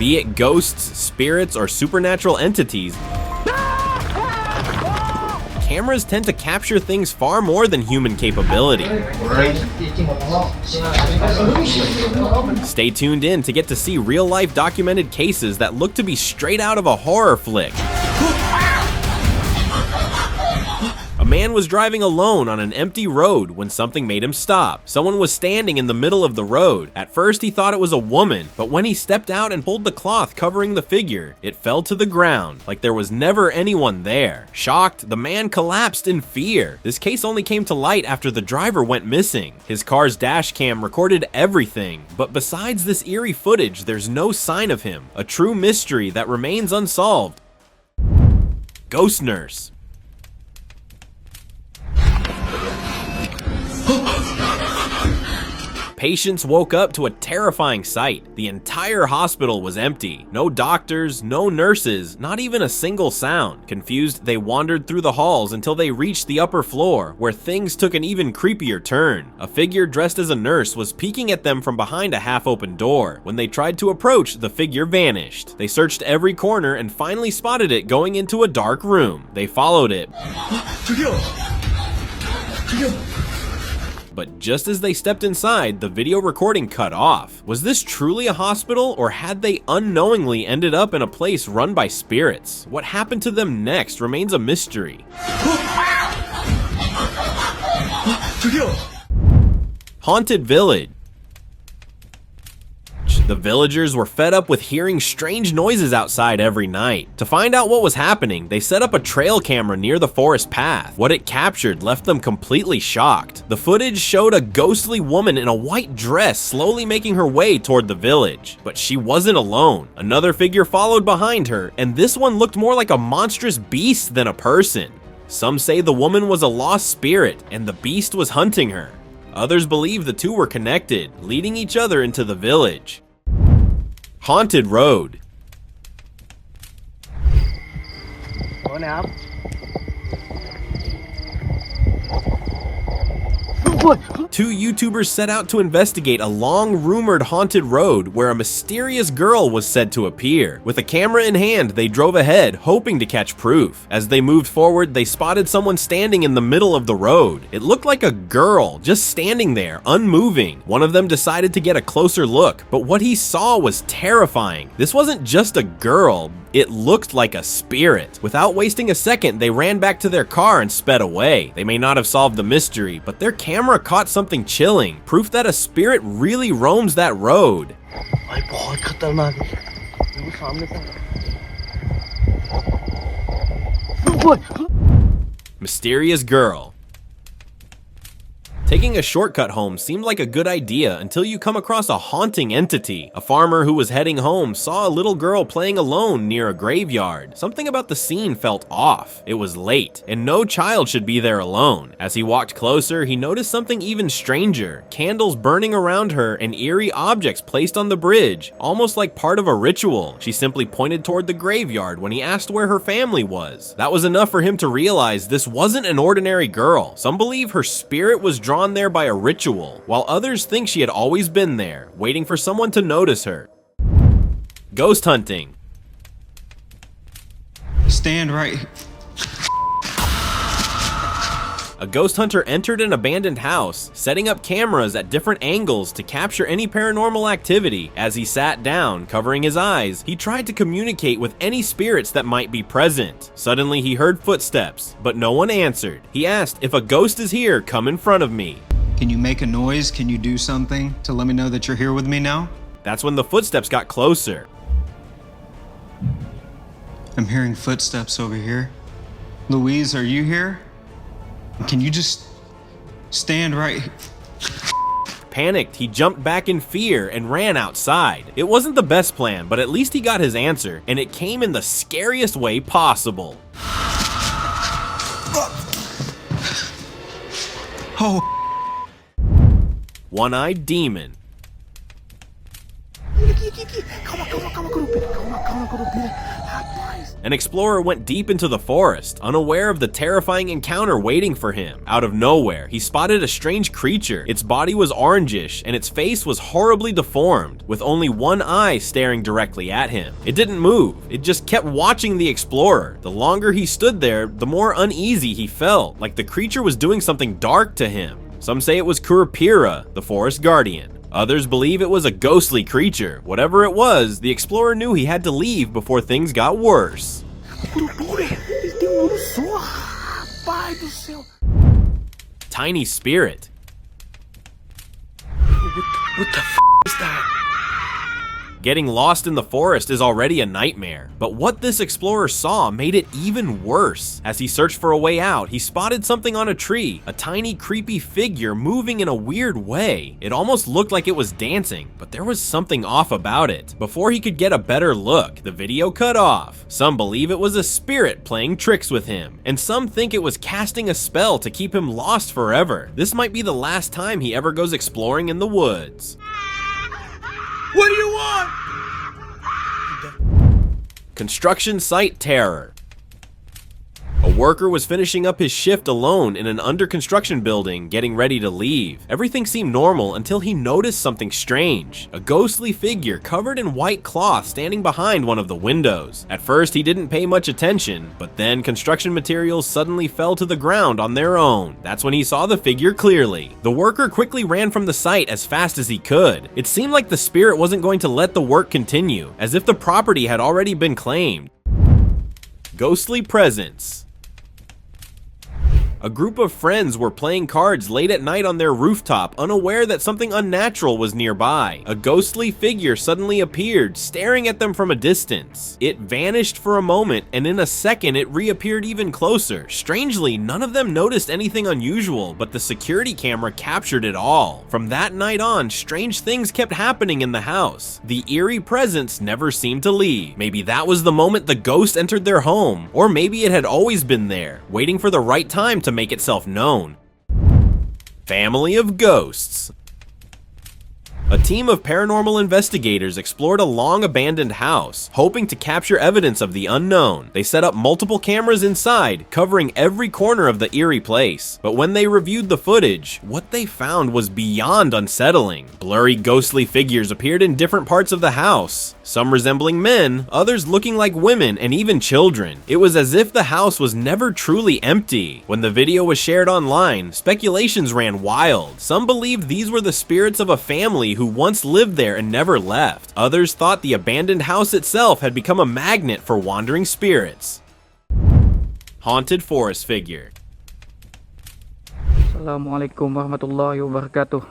Be it ghosts, spirits, or supernatural entities, cameras tend to capture things far more than human capability. Stay tuned in to get to see real-life documented cases that look to be straight out of a horror flick. A man was driving alone on an empty road when something made him stop. Someone was standing in the middle of the road. At first he thought it was a woman, but when he stepped out and pulled the cloth covering the figure, it fell to the ground, like there was never anyone there. Shocked, the man collapsed in fear. This case only came to light after the driver went missing. His car's dash cam recorded everything, but besides this eerie footage, there's no sign of him. A true mystery that remains unsolved. Ghost nurse. Patients woke up to a terrifying sight. The entire hospital was empty. No doctors, no nurses, not even a single sound. Confused, they wandered through the halls until they reached the upper floor, where things took an even creepier turn. A figure dressed as a nurse was peeking at them from behind a half-open door. When they tried to approach, the figure vanished. They searched every corner and finally spotted it going into a dark room. They followed it. But just as they stepped inside, the video recording cut off. Was this truly a hospital, or had they unknowingly ended up in a place run by spirits? What happened to them next remains a mystery. Haunted village. The villagers were fed up with hearing strange noises outside every night. To find out what was happening, they set up a trail camera near the forest path. What it captured left them completely shocked. The footage showed a ghostly woman in a white dress slowly making her way toward the village. But she wasn't alone. Another figure followed behind her, and this one looked more like a monstrous beast than a person. Some say the woman was a lost spirit, and the beast was hunting her. Others believe the two were connected, leading each other into the village. Haunted road. Two YouTubers set out to investigate a long-rumored haunted road where a mysterious girl was said to appear. With a camera in hand, they drove ahead, hoping to catch proof. As they moved forward, they spotted someone standing in the middle of the road. It looked like a girl, just standing there, unmoving. One of them decided to get a closer look, but what he saw was terrifying. This wasn't just a girl, it looked like a spirit. Without wasting a second, they ran back to their car and sped away. They may not have solved the mystery, but their camera caught something chilling, proof that a spirit really roams that road. Mysterious girl. Taking a shortcut home seemed like a good idea until you come across a haunting entity. A farmer who was heading home saw a little girl playing alone near a graveyard. Something about the scene felt off. It was late, and no child should be there alone. As he walked closer, he noticed something even stranger. Candles burning around her and eerie objects placed on the bridge, almost like part of a ritual. She simply pointed toward the graveyard when he asked where her family was. That was enough for him to realize this wasn't an ordinary girl. Some believe her spirit was drawn there by a ritual, while others think she had always been there, waiting for someone to notice her. Ghost hunting. Stand right. A ghost hunter entered an abandoned house, setting up cameras at different angles to capture any paranormal activity. As he sat down, covering his eyes, he tried to communicate with any spirits that might be present. Suddenly, he heard footsteps, but no one answered. He asked, "If a ghost is here, come in front of me." Can you make a noise? Can you do something to let me know that you're here with me now? That's when the footsteps got closer. I'm hearing footsteps over here. Louise, are you here? Can you just stand right? Panicked, he jumped back in fear and ran outside. It wasn't the best plan, but at least he got his answer, and it came in the scariest way possible. Oh. One-eyed demon. An explorer went deep into the forest, unaware of the terrifying encounter waiting for him. Out of nowhere, he spotted a strange creature. Its body was orangish, and its face was horribly deformed, with only one eye staring directly at him. It didn't move, it just kept watching the explorer. The longer he stood there, the more uneasy he felt, like the creature was doing something dark to him. Some say it was Curupira, the forest guardian. Others believe it was a ghostly creature. Whatever it was, the explorer knew he had to leave before things got worse. Tiny spirit. What the f is that? Getting lost in the forest is already a nightmare, but what this explorer saw made it even worse. As he searched for a way out, he spotted something on a tree, a tiny creepy figure moving in a weird way. It almost looked like it was dancing, but there was something off about it. Before he could get a better look, the video cut off. Some believe it was a spirit playing tricks with him, and some think it was casting a spell to keep him lost forever. This might be the last time he ever goes exploring in the woods. What do you want? Construction site terror. A worker was finishing up his shift alone in an under construction building, getting ready to leave. Everything seemed normal until he noticed something strange. A ghostly figure covered in white cloth standing behind one of the windows. At first he didn't pay much attention, but then construction materials suddenly fell to the ground on their own. That's when he saw the figure clearly. The worker quickly ran from the site as fast as he could. It seemed like the spirit wasn't going to let the work continue, as if the property had already been claimed. Ghostly presence. A group of friends were playing cards late at night on their rooftop, unaware that something unnatural was nearby. A ghostly figure suddenly appeared, staring at them from a distance. It vanished for a moment, and in a second it reappeared even closer. Strangely, none of them noticed anything unusual, but the security camera captured it all. From that night on, strange things kept happening in the house. The eerie presence never seemed to leave. Maybe that was the moment the ghost entered their home, or maybe it had always been there, waiting for the right time to make itself known. Family of ghosts. A team of paranormal investigators explored a long-abandoned house, hoping to capture evidence of the unknown. They set up multiple cameras inside, covering every corner of the eerie place. But when they reviewed the footage, what they found was beyond unsettling. Blurry, ghostly figures appeared in different parts of the house, some resembling men, others looking like women, and even children. It was as if the house was never truly empty. When the video was shared online, speculations ran wild. Some believed these were the spirits of a family who once lived there and never left. Others thought the abandoned house itself had become a magnet for wandering spirits. Haunted forest figure. Assalamualaikum warahmatullahi wabarakatuh.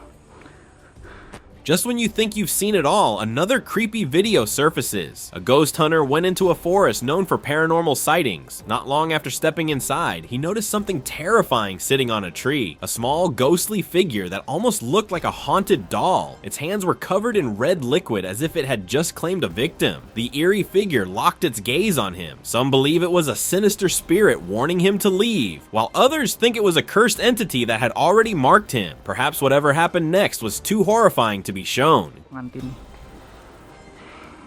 Just when you think you've seen it all, another creepy video surfaces. A ghost hunter went into a forest known for paranormal sightings. Not long after stepping inside, he noticed something terrifying sitting on a tree. A small, ghostly figure that almost looked like a haunted doll. Its hands were covered in red liquid as if it had just claimed a victim. The eerie figure locked its gaze on him. Some believe it was a sinister spirit warning him to leave, while others think it was a cursed entity that had already marked him. Perhaps whatever happened next was too horrifying to be shown. Pengantin.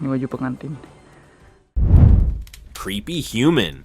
Ini baju pengantin. Creepy human.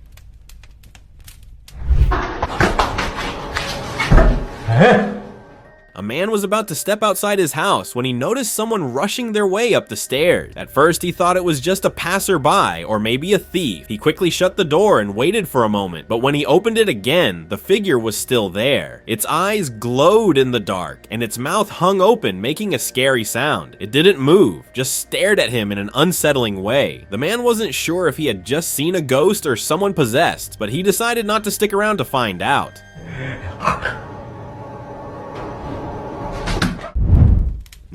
A man was about to step outside his house when he noticed someone rushing their way up the stairs. At first, he thought it was just a passerby or maybe a thief. He quickly shut the door and waited for a moment, but when he opened it again, the figure was still there. Its eyes glowed in the dark, and its mouth hung open, making a scary sound. It didn't move, just stared at him in an unsettling way. The man wasn't sure if he had just seen a ghost or someone possessed, but he decided not to stick around to find out.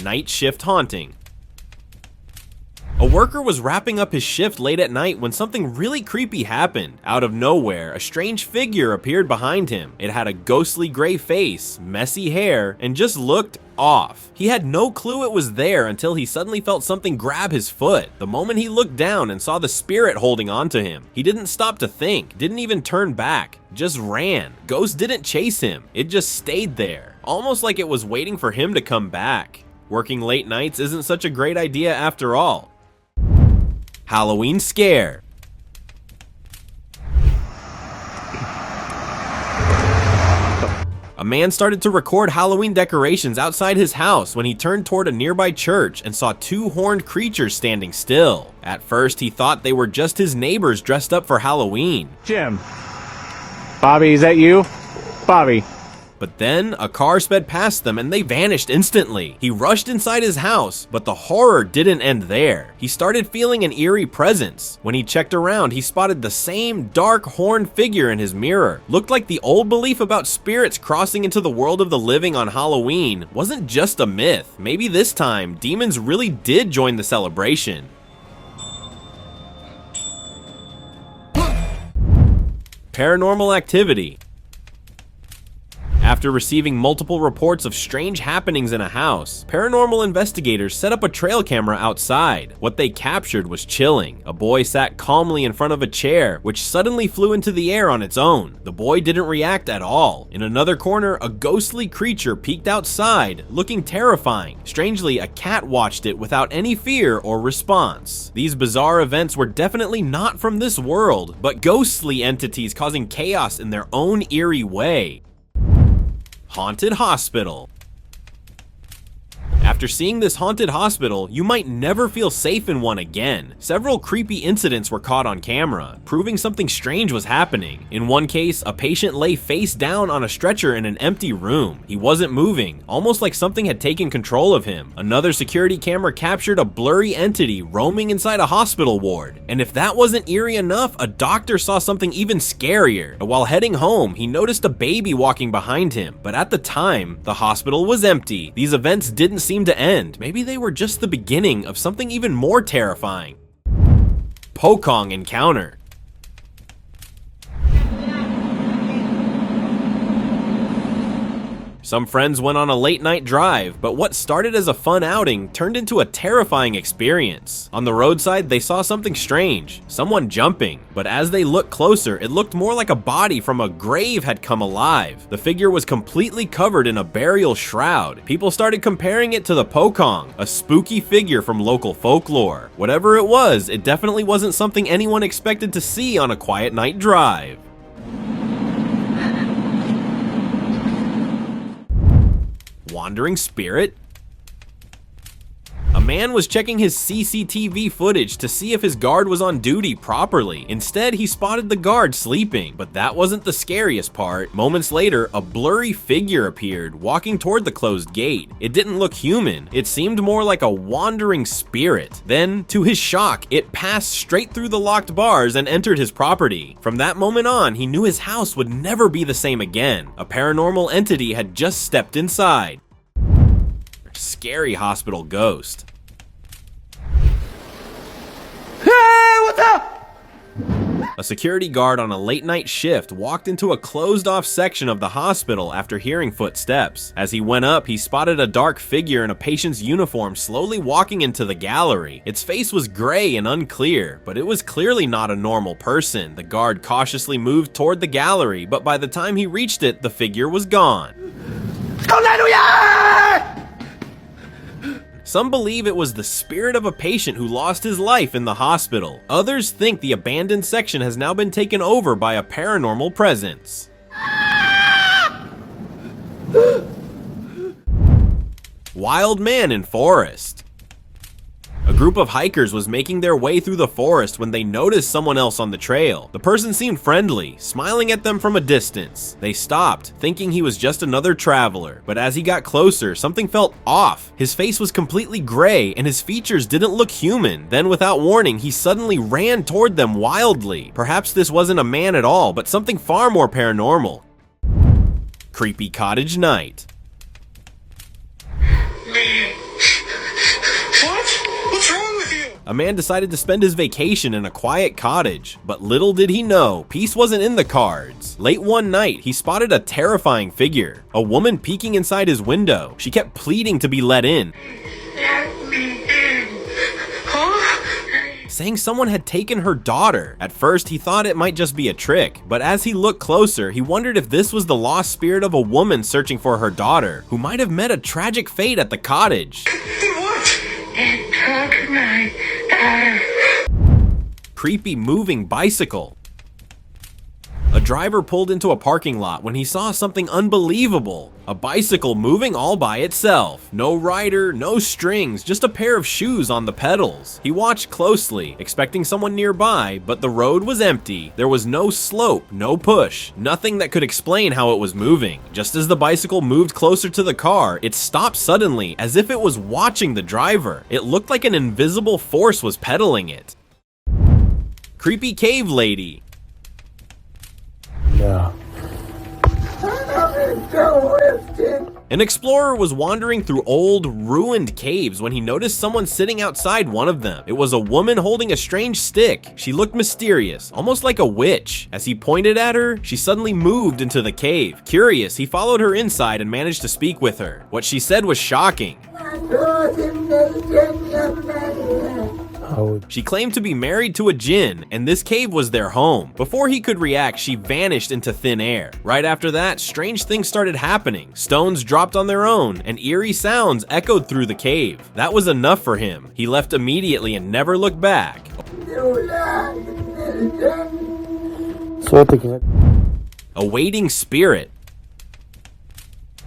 Night shift haunting. A worker was wrapping up his shift late at night when something really creepy happened. Out of nowhere, a strange figure appeared behind him. It had a ghostly gray face, messy hair, and just looked off. He had no clue it was there until he suddenly felt something grab his foot. The moment he looked down and saw the spirit holding on to him, he didn't stop to think, didn't even turn back, just ran. Ghost didn't chase him, it just stayed there, almost like it was waiting for him to come back. Working late nights isn't such a great idea after all. Halloween scare. A man started to record Halloween decorations outside his house when he turned toward a nearby church and saw two horned creatures standing still. At first, he thought they were just his neighbors dressed up for Halloween. Jim. Bobby, is that you? Bobby. But then, a car sped past them and they vanished instantly. He rushed inside his house, but the horror didn't end there. He started feeling an eerie presence. When he checked around, he spotted the same dark horned figure in his mirror. Looked like the old belief about spirits crossing into the world of the living on Halloween wasn't just a myth. Maybe this time, demons really did join the celebration. Paranormal activity. After receiving multiple reports of strange happenings in a house, paranormal investigators set up a trail camera outside. What they captured was chilling. A boy sat calmly in front of a chair, which suddenly flew into the air on its own. The boy didn't react at all. In another corner, a ghostly creature peeked outside, looking terrifying. Strangely, a cat watched it without any fear or response. These bizarre events were definitely not from this world, but ghostly entities causing chaos in their own eerie way. Haunted hospital. After seeing this haunted hospital, you might never feel safe in one again. Several creepy incidents were caught on camera, proving something strange was happening. In one case, a patient lay face down on a stretcher in an empty room. He wasn't moving, almost like something had taken control of him. Another security camera captured a blurry entity roaming inside a hospital ward. And if that wasn't eerie enough, a doctor saw something even scarier. While heading home, he noticed a baby walking behind him, but at the time, the hospital was empty. These events didn't seem to end. Maybe they were just the beginning of something even more terrifying. Pokong encounter. Some friends went on a late night drive, but what started as a fun outing turned into a terrifying experience. On the roadside, they saw something strange, someone jumping, but as they looked closer, it looked more like a body from a grave had come alive. The figure was completely covered in a burial shroud. People started comparing it to the Pokong, a spooky figure from local folklore. Whatever it was, it definitely wasn't something anyone expected to see on a quiet night drive. Wandering spirit? A man was checking his CCTV footage to see if his guard was on duty properly. Instead, he spotted the guard sleeping, but that wasn't the scariest part. Moments later, a blurry figure appeared, walking toward the closed gate. It didn't look human. It seemed more like a wandering spirit. Then, to his shock, it passed straight through the locked bars and entered his property. From that moment on, he knew his house would never be the same again. A paranormal entity had just stepped inside. Scary hospital ghost. Hey, what's up? A security guard on a late night shift walked into a closed off section of the hospital after hearing footsteps. As he went up, he spotted a dark figure in a patient's uniform slowly walking into the gallery. Its face was gray and unclear, but it was clearly not a normal person. The guard cautiously moved toward the gallery, but by the time he reached it, the figure was gone. Some believe it was the spirit of a patient who lost his life in the hospital. Others think the abandoned section has now been taken over by a paranormal presence. Wildman in forest. A group of hikers was making their way through the forest when they noticed someone else on the trail. The person seemed friendly, smiling at them from a distance. They stopped, thinking he was just another traveler, but as he got closer, something felt off. His face was completely gray, and his features didn't look human. Then, without warning, he suddenly ran toward them wildly. Perhaps this wasn't a man at all, but something far more paranormal. Creepy cottage night. A man decided to spend his vacation in a quiet cottage, but little did he know, peace wasn't in the cards. Late one night, he spotted a terrifying figure, a woman peeking inside his window. She kept pleading to be let in, Let me in. Huh? saying someone had taken her daughter. At first, he thought it might just be a trick, but as he looked closer, he wondered if this was the lost spirit of a woman searching for her daughter, who might have met a tragic fate at the cottage. What? It took my daughter. Creepy moving bicycle. A driver pulled into a parking lot when he saw something unbelievable. A bicycle moving all by itself. No rider, no strings, just a pair of shoes on the pedals. He watched closely, expecting someone nearby, but the road was empty. There was no slope, no push, nothing that could explain how it was moving. Just as the bicycle moved closer to the car, it stopped suddenly, as if it was watching the driver. It looked like an invisible force was pedaling it. Creepy cave lady. Yeah. An explorer was wandering through old, ruined caves when he noticed someone sitting outside one of them. It was a woman holding a strange stick. She looked mysterious, almost like a witch. As he pointed at her, she suddenly moved into the cave. Curious, he followed her inside and managed to speak with her. What she said was shocking. She claimed to be married to a jinn, and this cave was their home. Before he could react, she vanished into thin air. Right after that, strange things started happening. Stones dropped on their own, and eerie sounds echoed through the cave. That was enough for him. He left immediately and never looked back. A waiting spirit.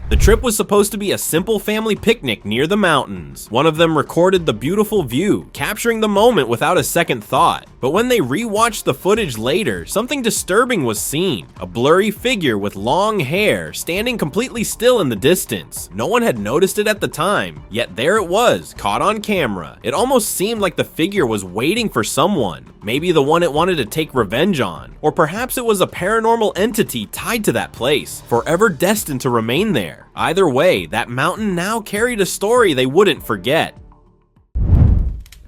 The trip was supposed to be a simple family picnic near the mountains. One of them recorded the beautiful view, capturing the moment without a second thought. But when they rewatched the footage later, something disturbing was seen. A blurry figure with long hair standing completely still in the distance. No one had noticed it at the time, yet there it was, caught on camera. It almost seemed like the figure was waiting for someone, maybe the one it wanted to take revenge on. Or perhaps it was a paranormal entity tied to that place, forever destined to remain there. Either way, that mountain now carried a story they wouldn't forget.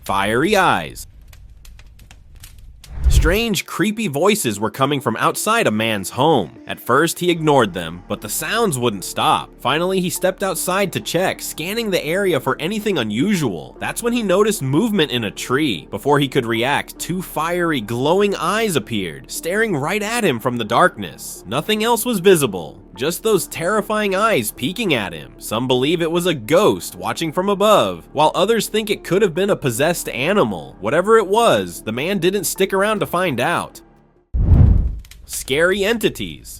Fiery eyes. Strange, creepy voices were coming from outside a man's home. At first, he ignored them, but the sounds wouldn't stop. Finally, he stepped outside to check, scanning the area for anything unusual. That's when he noticed movement in a tree. Before he could react, two fiery, glowing eyes appeared, staring right at him from the darkness. Nothing else was visible. Just those terrifying eyes peeking at him. Some believe it was a ghost watching from above, while others think it could have been a possessed animal. Whatever it was, the man didn't stick around to find out. Scary entities.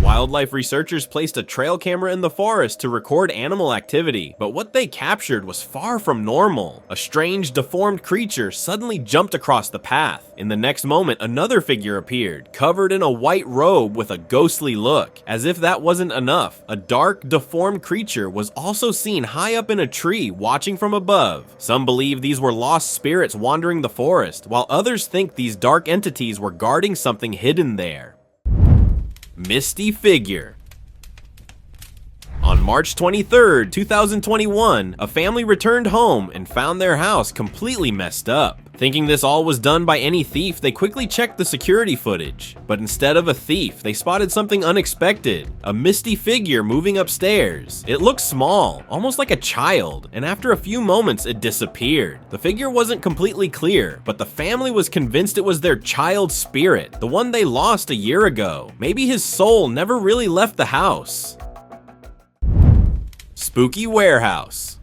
Wildlife researchers placed a trail camera in the forest to record animal activity, but what they captured was far from normal. A strange, deformed creature suddenly jumped across the path. In the next moment, another figure appeared, covered in a white robe with a ghostly look. As if that wasn't enough, a dark, deformed creature was also seen high up in a tree, watching from above. Some believe these were lost spirits wandering the forest, while others think these dark entities were guarding something hidden there. Misty figure. On March 23rd, 2021, a family returned home and found their house completely messed up. Thinking this all was done by any thief, they quickly checked the security footage. But instead of a thief, they spotted something unexpected. A misty figure moving upstairs. It looked small, almost like a child, and after a few moments it disappeared. The figure wasn't completely clear, but the family was convinced it was their child's spirit, the one they lost a year ago. Maybe his soul never really left the house. Spooky warehouse.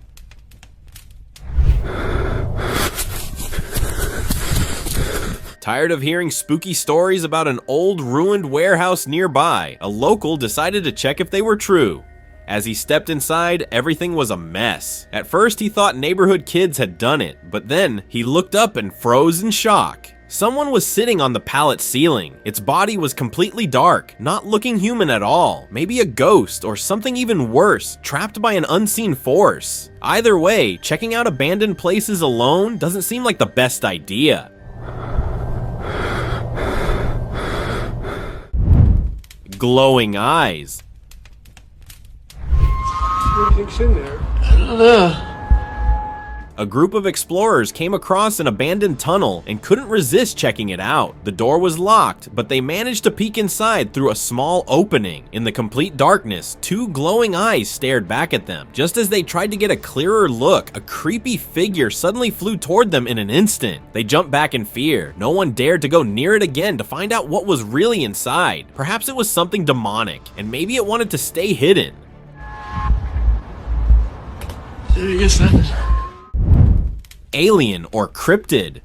Tired of hearing spooky stories about an old ruined warehouse nearby, a local decided to check if they were true. As he stepped inside, everything was a mess. At first he thought neighborhood kids had done it, but then he looked up and froze in shock. Someone was sitting on the pallet ceiling. Its body was completely dark, not looking human at all. Maybe a ghost, or something even worse, trapped by an unseen force. Either way, checking out abandoned places alone doesn't seem like the best idea. Glowing eyes. Everything's in there. A group of explorers came across an abandoned tunnel and couldn't resist checking it out. The door was locked, but they managed to peek inside through a small opening. In the complete darkness, two glowing eyes stared back at them. Just as they tried to get a clearer look, a creepy figure suddenly flew toward them in an instant. They jumped back in fear. No one dared to go near it again to find out what was really inside. Perhaps it was something demonic, and maybe it wanted to stay hidden. I guess that. Alien or cryptid.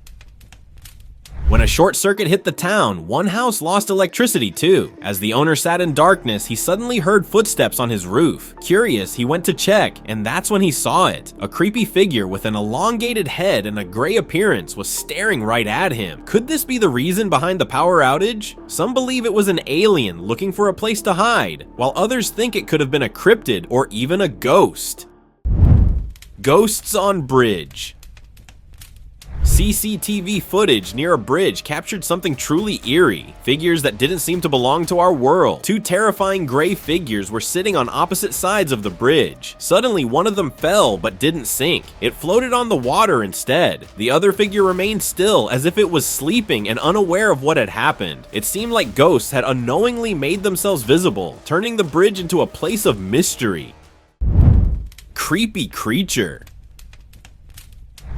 When a short circuit hit the town, one house lost electricity too. As the owner sat in darkness, he suddenly heard footsteps on his roof. Curious, he went to check, and that's when he saw it. A creepy figure with an elongated head and a gray appearance was staring right at him. Could this be the reason behind the power outage? Some believe it was an alien looking for a place to hide, while others think it could have been a cryptid or even a ghost. Ghosts on bridge. CCTV footage near a bridge captured something truly eerie. Figures that didn't seem to belong to our world. Two terrifying gray figures were sitting on opposite sides of the bridge. Suddenly, one of them fell but didn't sink. It floated on the water instead. The other figure remained still as if it was sleeping and unaware of what had happened. It seemed like ghosts had unknowingly made themselves visible, turning the bridge into a place of mystery. Creepy creature.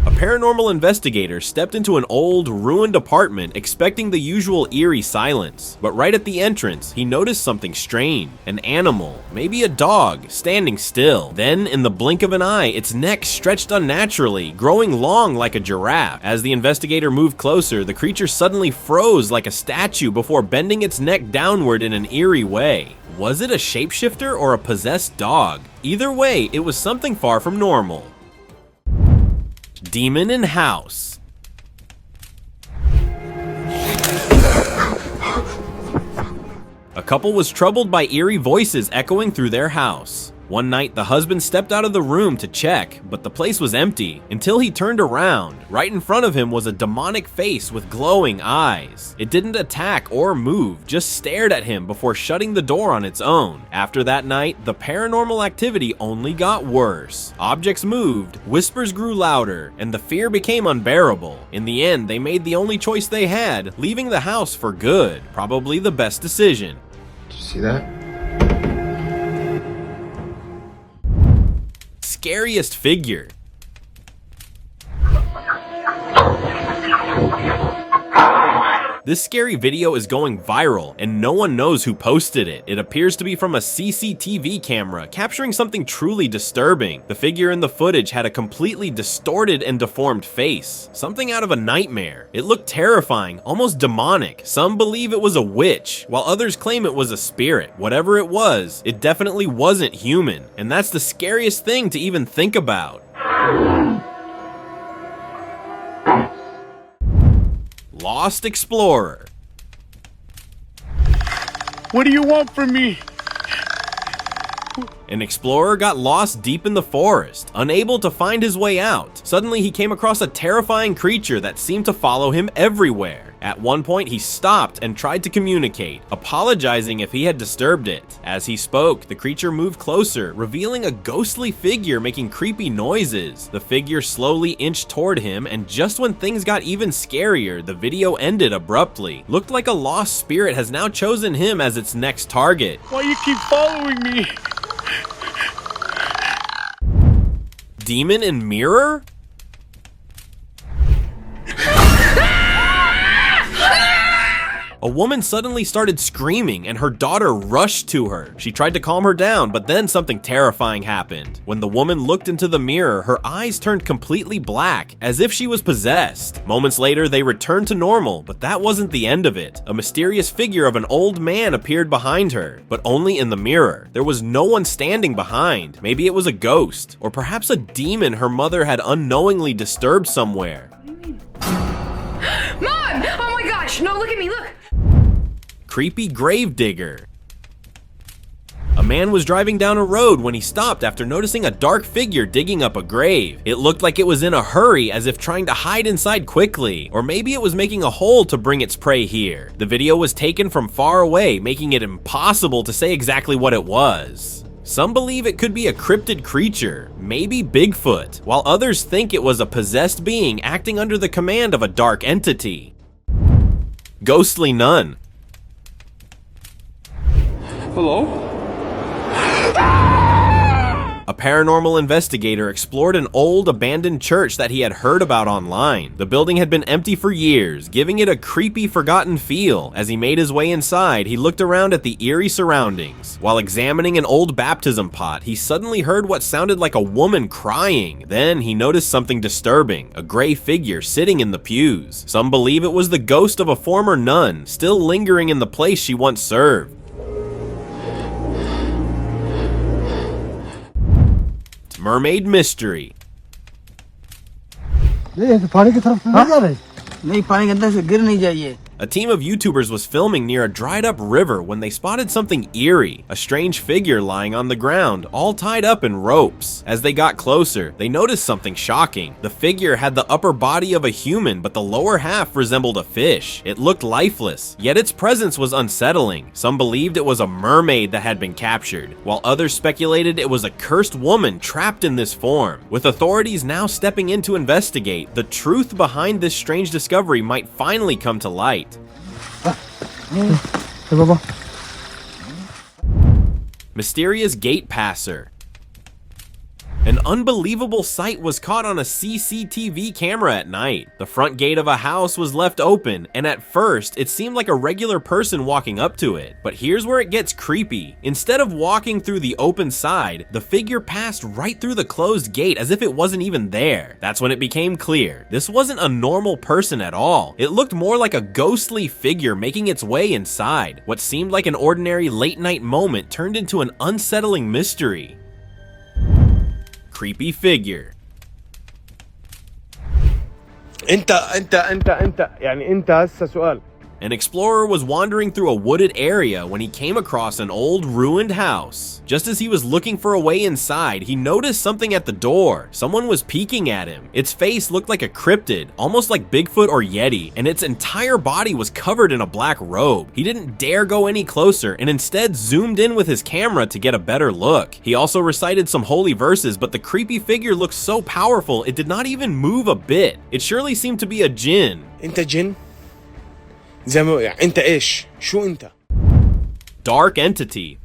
A paranormal investigator stepped into an old, ruined apartment expecting the usual eerie silence, but right at the entrance, he noticed something strange. An animal, maybe a dog, standing still. Then, in the blink of an eye, its neck stretched unnaturally, growing long like a giraffe. As the investigator moved closer, the creature suddenly froze like a statue before bending its neck downward in an eerie way. Was it a shapeshifter or a possessed dog? Either way, it was something far from normal. Demon in house. A couple was troubled by eerie voices echoing through their house. One night, the husband stepped out of the room to check, but the place was empty until he turned around. Right in front of him was a demonic face with glowing eyes. It didn't attack or move, just stared at him before shutting the door on its own. After that night, the paranormal activity only got worse. Objects moved, whispers grew louder, and the fear became unbearable. In the end, they made the only choice they had, leaving the house for good. Probably the best decision. Did you see that? Scariest figure. This scary video is going viral, and no one knows who posted it. It appears to be from a CCTV camera, capturing something truly disturbing. The figure in the footage had a completely distorted and deformed face, something out of a nightmare. It looked terrifying, almost demonic. Some believe it was a witch, while others claim it was a spirit. Whatever it was, it definitely wasn't human, and that's the scariest thing to even think about. Lost Explorer. What do you want from me? An explorer got lost deep in the forest, unable to find his way out. Suddenly, he came across a terrifying creature that seemed to follow him everywhere. At one point, he stopped and tried to communicate, apologizing if he had disturbed it. As he spoke, the creature moved closer, revealing a ghostly figure making creepy noises. The figure slowly inched toward him, and just when things got even scarier, the video ended abruptly. Looked like a lost spirit has now chosen him as its next target. Why you keep following me? Demon in mirror? A woman suddenly started screaming and her daughter rushed to her. She tried to calm her down, but then something terrifying happened. When the woman looked into the mirror, her eyes turned completely black, as if she was possessed. Moments later, they returned to normal, but that wasn't the end of it. A mysterious figure of an old man appeared behind her, but only in the mirror. There was no one standing behind. Maybe it was a ghost, or perhaps a demon her mother had unknowingly disturbed somewhere. Mom! Oh my gosh! No, look at me, look! Creepy Gravedigger. A man was driving down a road when he stopped after noticing a dark figure digging up a grave. It looked like it was in a hurry, as if trying to hide inside quickly, or maybe it was making a hole to bring its prey here. The video was taken from far away, making it impossible to say exactly what it was. Some believe it could be a cryptid creature, maybe Bigfoot, while others think it was a possessed being acting under the command of a dark entity. Ghostly nun. Hello? A paranormal investigator explored an old abandoned church that he had heard about online. The building had been empty for years, giving it a creepy, forgotten feel. As he made his way inside, he looked around at the eerie surroundings. While examining an old baptism pot, he suddenly heard what sounded like a woman crying. Then he noticed something disturbing, a gray figure sitting in the pews. Some believe it was the ghost of a former nun, still lingering in the place she once served. Mermaid mystery. A team of YouTubers was filming near a dried up river when they spotted something eerie, a strange figure lying on the ground, all tied up in ropes. As they got closer, they noticed something shocking. The figure had the upper body of a human, but the lower half resembled a fish. It looked lifeless, yet its presence was unsettling. Some believed it was a mermaid that had been captured, while others speculated it was a cursed woman trapped in this form. With authorities now stepping in to investigate, the truth behind this strange discovery might finally come to light. Mysterious gate passer. An unbelievable sight was caught on a CCTV camera at night. The front gate of a house was left open, and at first, it seemed like a regular person walking up to it. But here's where it gets creepy. Instead of walking through the open side, the figure passed right through the closed gate as if it wasn't even there. That's when it became clear. This wasn't a normal person at all. It looked more like a ghostly figure making its way inside. What seemed like an ordinary late-night moment turned into an unsettling mystery. Creepy figure. انت يعني انت هسه سؤال. An explorer was wandering through a wooded area when he came across an old ruined house. Just as he was looking for a way inside, he noticed something at the door. Someone was peeking at him. Its face looked like a cryptid, almost like Bigfoot or Yeti, and its entire body was covered in a black robe. He didn't dare go any closer and instead zoomed in with his camera to get a better look. He also recited some holy verses, but the creepy figure looked so powerful it did not even move a bit. It surely seemed to be a jinn. انت جن؟ زي ما يعني انت ايش؟ شو انت؟ Dark entity.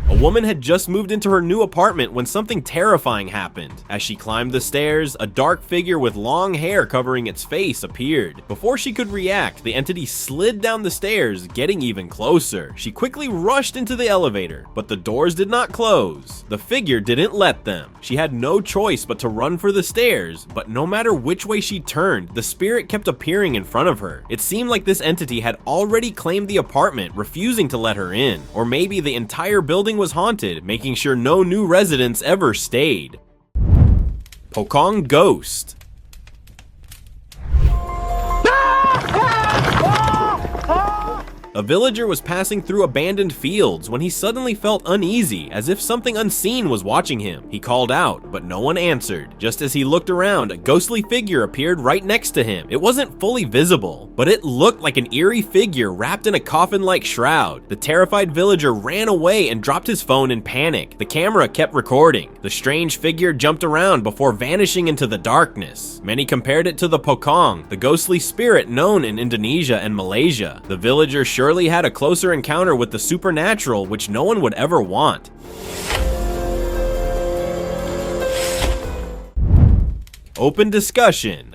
A woman had just moved into her new apartment when something terrifying happened. As she climbed the stairs, a dark figure with long hair covering its face appeared. Before she could react, the entity slid down the stairs, getting even closer. She quickly rushed into the elevator, but the doors did not close. The figure didn't let them. She had no choice but to run for the stairs, but no matter which way she turned, the spirit kept appearing in front of her. It seemed like this entity had already claimed the apartment, refusing to let her in. Or maybe the entire building was haunted, making sure no new residents ever stayed. Pokong Ghost. A villager was passing through abandoned fields when he suddenly felt uneasy, as if something unseen was watching him. He called out, but no one answered. Just as he looked around, a ghostly figure appeared right next to him. It wasn't fully visible, but it looked like an eerie figure wrapped in a coffin-like shroud. The terrified villager ran away and dropped his phone in panic. The camera kept recording. The strange figure jumped around before vanishing into the darkness. Many compared it to the Pokong, the ghostly spirit known in Indonesia and Malaysia. The villager surely had a closer encounter with the supernatural, which no one would ever want. Open discussion.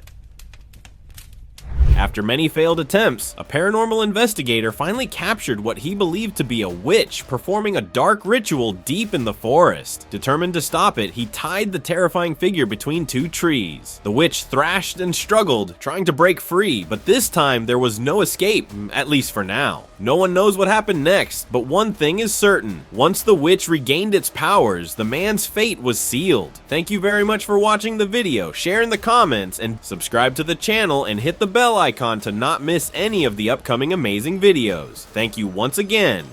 After many failed attempts, a paranormal investigator finally captured what he believed to be a witch performing a dark ritual deep in the forest. Determined to stop it, he tied the terrifying figure between two trees. The witch thrashed and struggled, trying to break free, but this time there was no escape, at least for now. No one knows what happened next, but one thing is certain. Once the witch regained its powers, the man's fate was sealed. Thank you very much for watching the video, share in the comments, and subscribe to the channel and hit the bell icon to not miss any of the upcoming amazing videos. Thank you once again.